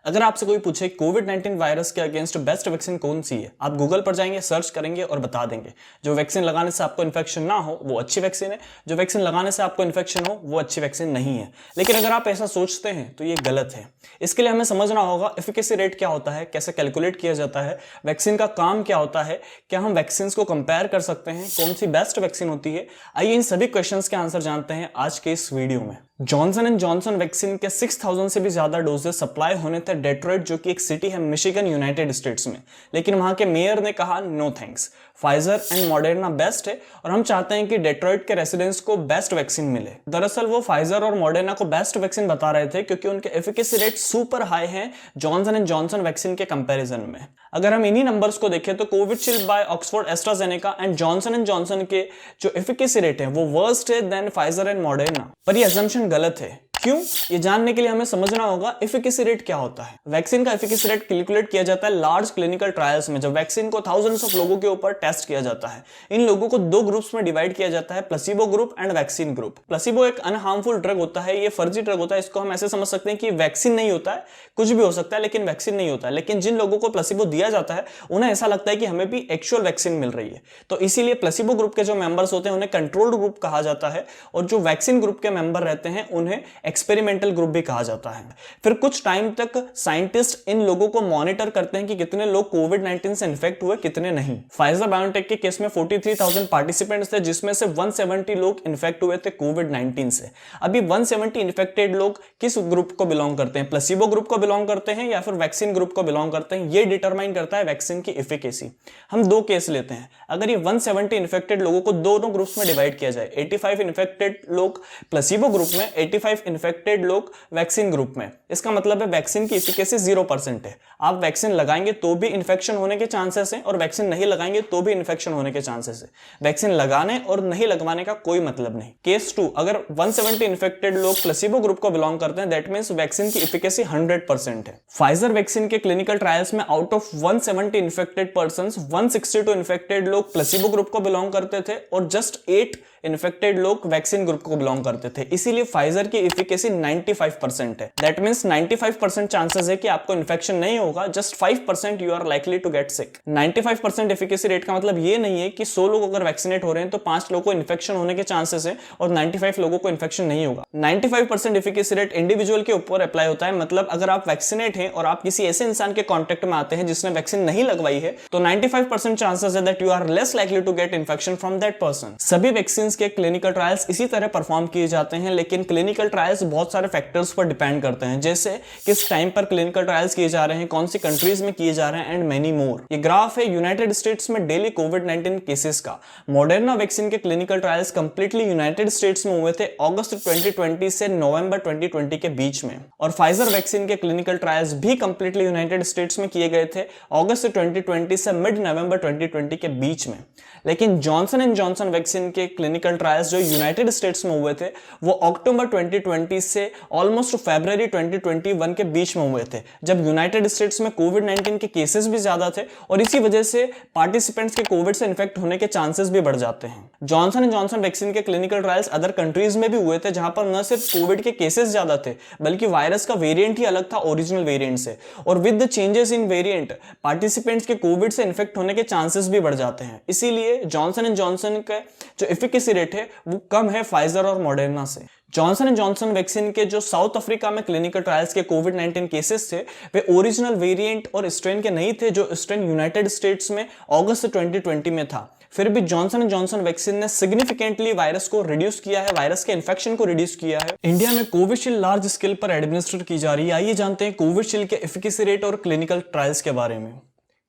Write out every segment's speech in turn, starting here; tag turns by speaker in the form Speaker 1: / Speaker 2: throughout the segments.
Speaker 1: अगर आपसे कोई पूछे कोविड-19 वायरस के अगेंस्ट बेस्ट वैक्सीन कौन सी है, आप गूगल पर जाएंगे, सर्च करेंगे और बता देंगे। जो वैक्सीन लगाने से आपको इन्फेक्शन ना हो वो अच्छी वैक्सीन है, जो वैक्सीन लगाने से आपको इन्फेक्शन हो वो अच्छी वैक्सीन नहीं है। लेकिन अगर आप ऐसा सोचते हैं तो ये गलत है। इसके लिए हमें समझना होगा एफिकेसी रेट क्या होता है, कैसे कैलकुलेट किया जाता है, वैक्सीन का काम क्या होता है, क्या हम वैक्सीन को कंपेयर कर सकते हैं, कौन सी बेस्ट वैक्सीन होती है। आइए इन सभी क्वेश्चंस के आंसर जानते हैं आज के इस वीडियो में। जॉनसन एंड जॉनसन वैक्सीन के 6000 से भी ज्यादा डोजेस सप्लाई होने थे डेट्रॉइट, जो कि एक सिटी है मिशिगन, यूनाइटेड स्टेट्स में। लेकिन वहां के मेयर ने कहा no thanks, Pfizer and Moderna best है और हम चाहते हैं कि डेट्रॉइट के रेसिडेंट्स को बेस्ट वैक्सीन मिले। दरअसल वो फाइजर और मॉडर्ना को बेस्ट वैक्सीन बता रहे थे क्योंकि उनके एफिकेसी रेट सुपर हाई हैं जॉनसन एंड जॉनसन वैक्सीन के कंपैरिजन में। अगर हम इन्हीं नंबर्स को देखें तो Covishield by Oxford AstraZeneca and Johnson and Johnson के जो एफिकेसी रेट है वो वर्स्ट है देन फाइजर एंड मॉडर्ना। पर ये असम्पशन गलत है। क्यों? ये जानने के लिए हमें समझना होगा एफिकेसी रेट क्या होता है। वैक्सीन का एफिकेसी रेट कैलकुलेट किया जाता है लार्ज क्लिनिकल ट्रायल्स में, जब वैक्सीन को थाउजेंड्स ऑफ लोगों के ऊपर टेस्ट किया जाता है। इन लोगों को दो ग्रुप्स में डिवाइड किया जाता है, placebo group and vaccine group. Placebo एक अनहार्मफुल ड्रग होता है, ये फर्जी ड्रग होता है। इसको हम ऐसे समझ सकते हैं कि वैक्सीन नहीं होता है, कुछ भी हो सकता है लेकिन वैक्सीन नहीं होता है। लेकिन जिन लोगों को प्लेसिबो दिया जाता है उन्हें ऐसा लगता है कि हमें भी एक्चुअल वैक्सीन मिल रही है, तो इसीलिए प्लेसिबो ग्रुप के जो मेंबर्स होते हैं उन्हें कंट्रोल्ड ग्रुप कहा जाता है और जो वैक्सीन ग्रुप के मेंबर रहते हैं उन्हें एक्सपेरिमेंटल ग्रुप भी कहा जाता है। फिर कुछ टाइम तक साइंटिस्ट इन लोगों को मॉनिटर करते हैं कि कितने लोग कोविड-19 से इन्फेक्ट हुए, कितने नहीं। फाइजर बायोटेक के केस में 43,000 पार्टिसिपेंट्स थे, जिसमें से 170 लोग इन्फेक्ट हुए थे कोविड-19 से। अभी 170 इन्फेक्टेड लोग किस ग्रुप को बिलोंग करते हैं, प्लेसिबो ग्रुप को बिलोंग करते हैं या फिर वैक्सीन ग्रुप को बिलोंग करते हैं, ये डिटरमाइन करता है वैक्सीन की एफिकेसी। हम दो केस लेते हैं। अगर ये 170 इन्फेक्टेड लोगों को दोनों ग्रुप्स में डिवाइड किया जाए, 85 इन्फेक्टेड लोग प्लेसिबो ग्रुप में, 85 इन्फेक्टेड लोग वैक्सीन ग्रुप में, इसका मतलब है वैक्सीन की एफिकेसी 0% है। आप वैक्सीन लगाएंगे तो भी इन्फेक्शन होने के चांसेस हैं और वैक्सीन नहीं लगाएंगे तो भी इन्फेक्शन होने के चांसेस है। वैक्सीन लगाने और नहीं लगवाने का कोई मतलब नहीं। केस 2, अगर 170 इन्फेक्टेड लोग प्लेसिबो ग्रुप को बिलोंग करते हैं, दैट मींस वैक्सीन की एफिकेसी 100% है। फाइजर वैक्सीन के क्लिनिकल ट्रायल्स में out of 170 infected persons, 162 infected लोग प्लेसिबो ग्रुप को बिलोंग करते थे और जस्ट 8 इन्फेक्टेड लोग वैक्सीन ग्रुप को बिलोंग करते थे। इसीलिए फाइजर की एफिकेसी 95% है। दैट मींस 95% चांसेस है कि आपको इन्फेक्शन नहीं होगा, just 5% you are likely to get sick. 95% efficacy rate का मतलब ये नहीं है कि 100 लोग अगर वैक्सीनेट हो रहे हैं तो 5 लोगों को इन्फेक्शन होने के चांसेस है और 95 लोगों को इन्फेक्शन नहीं होगा। 95% एफिकेसी रेट इंडिविजुअल के ऊपर अप्लाई होता है। मतलब अगर आप वैक्सीनेट हैं और आप किसी ऐसे इंसान के कॉन्टेक्ट में आते हैं जिसने वैक्सीन नहीं लगवाई है, तो 95% चांसेस है that you are less likely to get infection from that person. सभी वैक्सीन के क्लिनिकल ट्रायल्स इसी तरह परफॉर्म किए जाते हैं, लेकिन क्लिनिकल ट्रायल्स बहुत सारे फैक्टर्स पर डिपेंड करते हैं, जैसे किस टाइम पर क्लिनिकल ट्रायल्स किए जा रहे हैं, कौन सी कंट्रीज में किए जा रहे हैं एंड मेनी मोर। ये ग्राफ है यूनाइटेड स्टेट्स में डेली कोविड-19 केसेस का। मॉडर्ना वैक्सीन के clinical trials completely United states में हुए थे अगस्त 2020 से नवंबर 2020 के बीच में, और फाइजर वैक्सीन के क्लिनिकल ट्रायल्स भी कंप्लीटली यूनाइटेड स्टेट्स में किए गए थे अगस्त 2020 से मिड नवंबर 2020 के बीच में। लेकिन जॉनसन एंड जॉनसन वैक्सीन के क्लिनिकल ट्रायल्स जो यूनाइटेड स्टेट्स में हुए थे वो अक्टूबर 2020 से ऑलमोस्ट फरवरी 2021 के बीच में हुए थे, जब यूनाइटेड स्टेट्स में कोविड-19 के केसेस भी ज्यादा थे और इसी वजह से पार्टिसिपेंट्स के कोविड से इन्फेक्ट होने के चांसेस भी बढ़ जाते हैं। जॉनसन एंड जॉनसन वैक्सीन के क्लिनिकल ट्रायल्स अदर कंट्रीज में भी हुए थे, जहां पर न सिर्फ कोविड के केसेस ज्यादा थे बल्कि वायरस का वेरिएंट ही अलग था ओरिजिनल वेरिएंट से, और with the changes in variant participants के कोविड से इन्फेक्ट होने के चांसेस भी बढ़ जाते हैं। इसीलिए जॉनसन एंड जॉनसन का जो एफिकेसी रेट है वो कम है फाइजर और मॉडर्ना से। जॉनसन एंड जॉनसन वैक्सीन के जो साउथ अफ्रीका में क्लिनिकल ट्रायल्स के कोविड-19 केसेस थे वे ओरिजिनल वेरिएंट और स्ट्रेन के नहीं थे, जो स्ट्रेन यूनाइटेड स्टेट्स में अगस्त 2020 में था। फिर भी जॉनसन एंड जॉनसन वैक्सीन ने सिग्निफिकेंटली वायरस को रिड्यूस किया है, वायरस के इन्फेक्शन को रिड्यूस किया है। इंडिया में कोविशील्ड लार्ज स्केल पर एडमिनिस्टर की जा रही है। आइए जानते हैं कोविशील्ड के एफिकेसी रेट और क्लिनिकल ट्रायल्स के बारे में।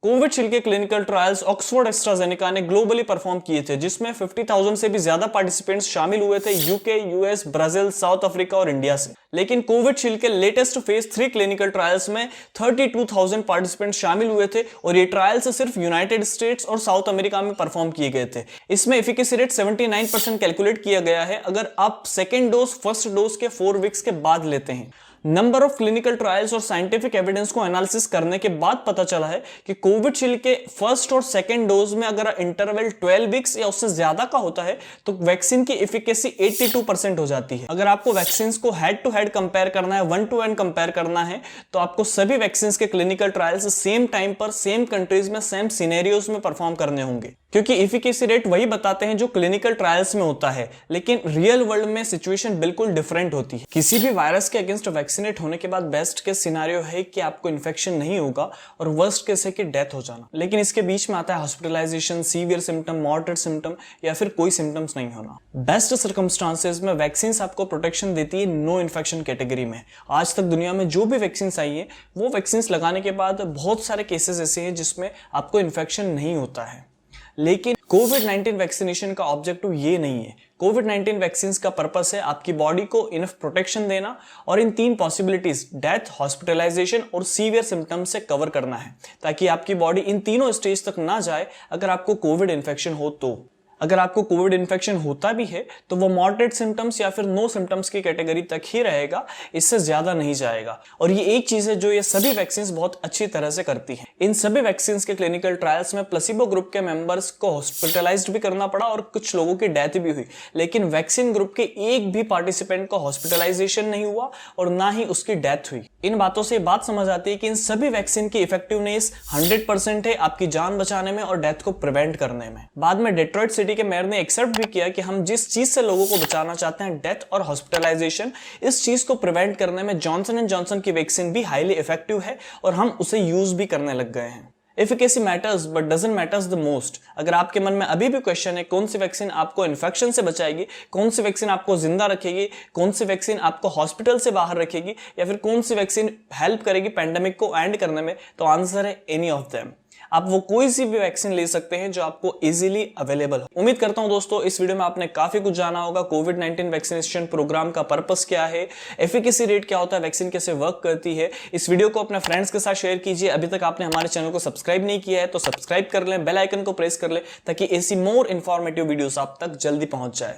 Speaker 1: कोविशील्ड के क्लिनिकल ट्रायल्स ऑक्सफोर्ड एस्ट्राजेनेका ने ग्लोबली परफॉर्म किए थे, जिसमें 50,000 से भी ज्यादा पार्टिसिपेंट्स शामिल हुए थे UK, US, Brazil, south Africa और इंडिया से। लेकिन कोविशील्ड के लेटेस्ट फेज 3 क्लिनिकल ट्रायल्स में 32,000 पार्टिसिपेंट्स शामिल हुए थे और ये ट्रायल्स सिर्फ यूनाइटेड स्टेट्स और साउथ अमेरिका में परफॉर्म किए गए थे। इसमें एफिकेसी रेट 79% कैलकुलेट किया गया है अगर आप सेकेंड डोज फर्स्ट डोज के 4 वीक्स के बाद लेते हैं। नंबर ऑफ क्लिनिकल ट्रायल्स और साइंटिफिक एविडेंस को एनालिसिस करने के बाद पता चला है कि कोविशील्ड के फर्स्ट और सेकंड डोज में अगर इंटरवल 12 वीक्स या उससे ज्यादा का होता है तो वैक्सीन की एफिकेसी 82% हो जाती है। अगर आपको वैक्सीन को हेड टू हेड कंपेयर करना है, 1 to 1 कंपेयर करना है, तो आपको सभी वैक्सीन के क्लिनिकल ट्रायल्स सेम टाइम पर, सेम कंट्रीज में, सेम सिनेरियोज में परफॉर्म करने होंगे, क्योंकि एफिकेसी रेट वही बताते हैं जो क्लिनिकल ट्रायल्स में होता है, लेकिन रियल वर्ल्ड में सिचुएशन बिल्कुल डिफरेंट होती है। किसी भी वायरस के अगेंस्ट वैक्सीनेट होने के बाद बेस्ट केस सिनेरियो है कि आपको इन्फेक्शन नहीं होगा और वर्स्ट केस है कि डेथ हो जाना, लेकिन इसके बीच में आता है hospitalisation, severe symptom, moderate symptom या फिर कोई सिम्टम्स नहीं होना। बेस्ट सर्कमस्टांसेस में वैक्सीन आपको प्रोटेक्शन देती है नो इन्फेक्शन कैटेगरी में। आज तक दुनिया में जो भी वैक्सीन आई है वो वैक्सीन लगाने के बाद बहुत सारे केसेस ऐसे हैं जिसमें आपको इन्फेक्शन नहीं होता है, लेकिन कोविड-19 वैक्सीनेशन का ऑब्जेक्टिव ये नहीं है। कोविड-19 वैक्सीन का पर्पस है आपकी बॉडी को इनफ प्रोटेक्शन देना और इन 3 पॉसिबिलिटीज, डेथ, हॉस्पिटलाइजेशन और सीवियर सिम्टम्स से कवर करना है, ताकि आपकी बॉडी इन तीनों स्टेज तक ना जाए अगर आपको कोविड इन्फेक्शन हो तो। अगर आपको कोविड इन्फेक्शन होता भी है तो वो मॉडरेट सिम्टम्स या फिर नो सिम्टम्स की कैटेगरी तक ही रहेगा, इससे ज्यादा नहीं जाएगा। और ये एक चीज है जो ये सभी वैक्सीन बहुत अच्छी तरह से करती हैं। इन सभी वैक्सीन के क्लिनिकल ट्रायल्स में प्लेसिबो ग्रुप के मेंबर्स को हॉस्पिटलाइज्ड भी करना पड़ा और कुछ लोगों की डेथ भी हुई, लेकिन वैक्सीन ग्रुप के एक भी पार्टिसिपेंट को हॉस्पिटलाइजेशन नहीं हुआ और ना ही उसकी डेथ हुई। इन बातों से बात समझ आती है कि इन सभी वैक्सीन की इफेक्टिवनेस 100% है आपकी जान बचाने में और डेथ को प्रिवेंट करने में। बाद में डेट्रॉइट सिटी के मेयर ने एक्सेप्ट भी किया कि हम जिस चीज से लोगों को बचाना चाहते हैं, डेथ और हॉस्पिटलाइजेशन, इस चीज को प्रिवेंट करने में जॉनसन एंड जॉनसन की वैक्सीन भी हाईली इफेक्टिव है और हम उसे यूज भी करने लग गए हैं। Efficacy matters but doesn't matters the most. अगर आपके मन में अभी भी क्वेश्चन है कौन सी वैक्सीन आपको इन्फेक्शन से बचाएगी, कौन सी वैक्सीन आपको जिंदा रखेगी, कौन सी वैक्सीन आपको हॉस्पिटल से बाहर रखेगी, या फिर कौन सी वैक्सीन हेल्प करेगी पेंडेमिक को एंड करने में, तो आंसर है एनी ऑफ देम। आप वो कोई सी भी वैक्सीन ले सकते हैं जो आपको इजीली अवेलेबल हो। उम्मीद करता हूं दोस्तों इस वीडियो में आपने काफी कुछ जाना होगा। कोविड-19 वैक्सीनेशन प्रोग्राम का पर्पस क्या है, एफिकेसी रेट क्या होता है, वैक्सीन कैसे वर्क करती है। इस वीडियो को अपने फ्रेंड्स के साथ शेयर कीजिए। अभी तक आपने हमारे चैनल को सब्सक्राइब नहीं किया है तो सब्सक्राइब कर लें, बेल आइकन को प्रेस कर लें ताकि ऐसी मोर इंफॉर्मेटिव वीडियोस आप तक जल्दी पहुंच जाए।